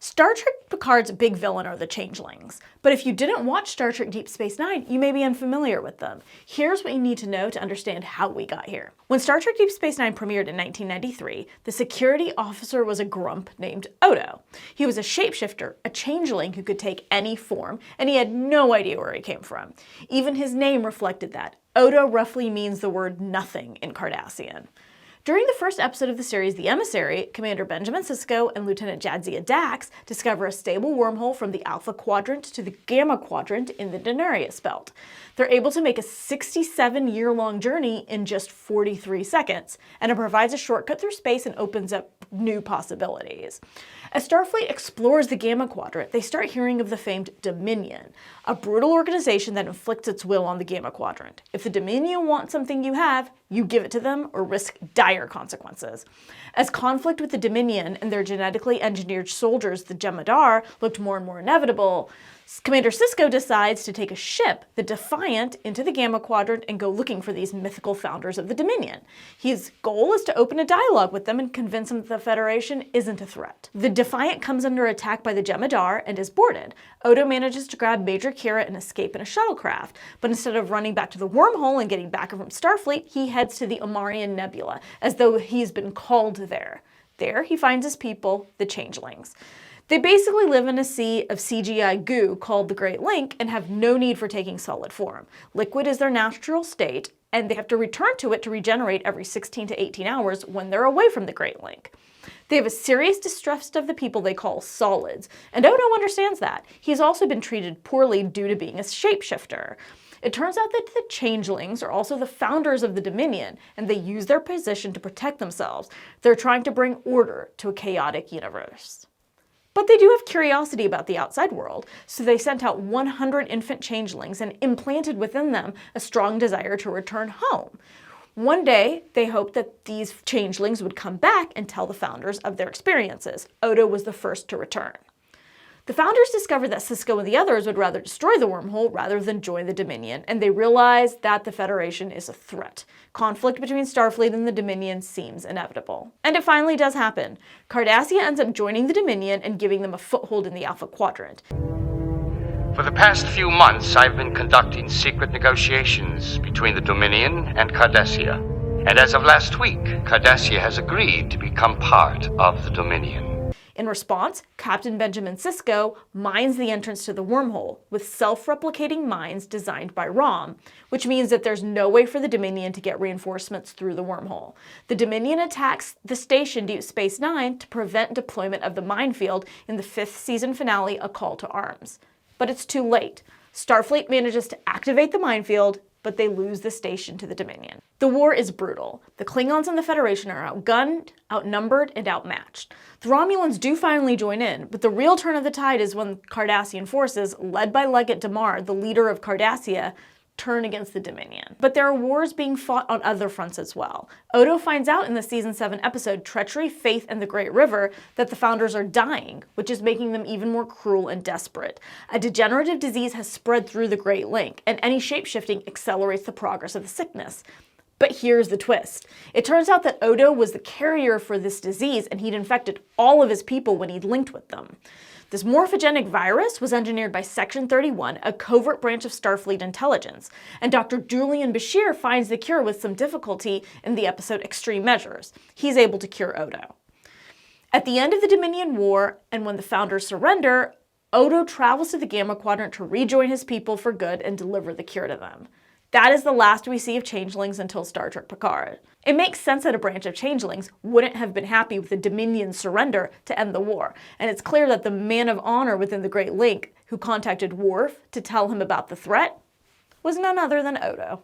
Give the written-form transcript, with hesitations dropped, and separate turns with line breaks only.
Star Trek Picard's big villain are the changelings, but if you didn't watch Star Trek Deep Space Nine, you may be unfamiliar with them. Here's what you need to know to understand how we got here. When Star Trek Deep Space Nine premiered in 1993, the security officer was a grump named Odo. He was a shapeshifter, a changeling who could take any form, and he had no idea where he came from. Even his name reflected that. Odo roughly means the word nothing in Cardassian. During the first episode of the series, The Emissary, Commander Benjamin Cisco and Lieutenant Jadzia Dax discover a stable wormhole from the Alpha Quadrant to the Gamma Quadrant in the Denarius Belt. They're able to make a 67-year-long journey in just 43 seconds, and it provides a shortcut through space and opens up new possibilities. As Starfleet explores the Gamma Quadrant, they start hearing of the famed Dominion, a brutal organization that inflicts its will on the Gamma Quadrant. If the Dominion wants something you have, you give it to them or risk dire consequences. As conflict with the Dominion and their genetically engineered soldiers, the Jem'Hadar, looked more and more inevitable, Commander Cisco decides to take a ship, the Defiant, into the Gamma Quadrant and go looking for these mythical founders of the Dominion. His goal is to open a dialogue with them and convince them that the Federation isn't a threat. The Defiant comes under attack by the Jem'Hadar and is boarded. Odo manages to grab Major Kira and escape in a shuttlecraft, but instead of running back to the wormhole and getting back from Starfleet, he heads to the Amarian Nebula, as though he's been called there. There, he finds his people, the changelings. They basically live in a sea of CGI goo called the Great Link and have no need for taking solid form. Liquid is their natural state, and they have to return to it to regenerate every 16 to 18 hours when they're away from the Great Link. They have a serious distrust of the people they call solids, and Odo understands that. He's also been treated poorly due to being a shapeshifter. It turns out that the changelings are also the founders of the Dominion, and they use their position to protect themselves. They're trying to bring order to a chaotic universe. But they do have curiosity about the outside world, so they sent out 100 infant changelings and implanted within them a strong desire to return home. One day, they hoped that these changelings would come back and tell the founders of their experiences. Odo was the first to return. The founders discovered that Cisco and the others would rather destroy the wormhole rather than join the Dominion, and they realized that the Federation is a threat. Conflict between Starfleet and the Dominion seems inevitable. And it finally does happen. Cardassia ends up joining the Dominion and giving them a foothold in the Alpha Quadrant.
For the past few months, I've been conducting secret negotiations between the Dominion and Cardassia. And as of last week, Cardassia has agreed to become part of the Dominion.
In response, Captain Benjamin Cisco mines the entrance to the wormhole with self-replicating mines designed by ROM, which means that there's no way for the Dominion to get reinforcements through the wormhole. The Dominion attacks the station Deep Space Nine to prevent deployment of the minefield in the 5th season finale, A Call to Arms. But it's too late. Starfleet manages to activate the minefield, but they lose the station to the Dominion. The war is brutal. The Klingons and the Federation are outgunned, outnumbered, and outmatched. The Romulans do finally join in, but the real turn of the tide is when Cardassian forces, led by Legate Damar, the leader of Cardassia, turn against the Dominion. But there are wars being fought on other fronts as well. Odo finds out in the Season 7 episode Treachery, Faith, and the Great River that the founders are dying, which is making them even more cruel and desperate. A degenerative disease has spread through the Great Link, and any shapeshifting accelerates the progress of the sickness. But here's the twist. It turns out that Odo was the carrier for this disease, and he'd infected all of his people when he'd linked with them. This morphogenic virus was engineered by Section 31, a covert branch of Starfleet intelligence, and Dr. Julian Bashir finds the cure with some difficulty in the episode Extreme Measures. He's able to cure Odo. At the end of the Dominion War, and when the founders surrender, Odo travels to the Gamma Quadrant to rejoin his people for good and deliver the cure to them. That is the last we see of changelings until Star Trek Picard. It makes sense that a branch of changelings wouldn't have been happy with the Dominion's surrender to end the war, and it's clear that the man of honor within the Great Link who contacted Worf to tell him about the threat was none other than Odo.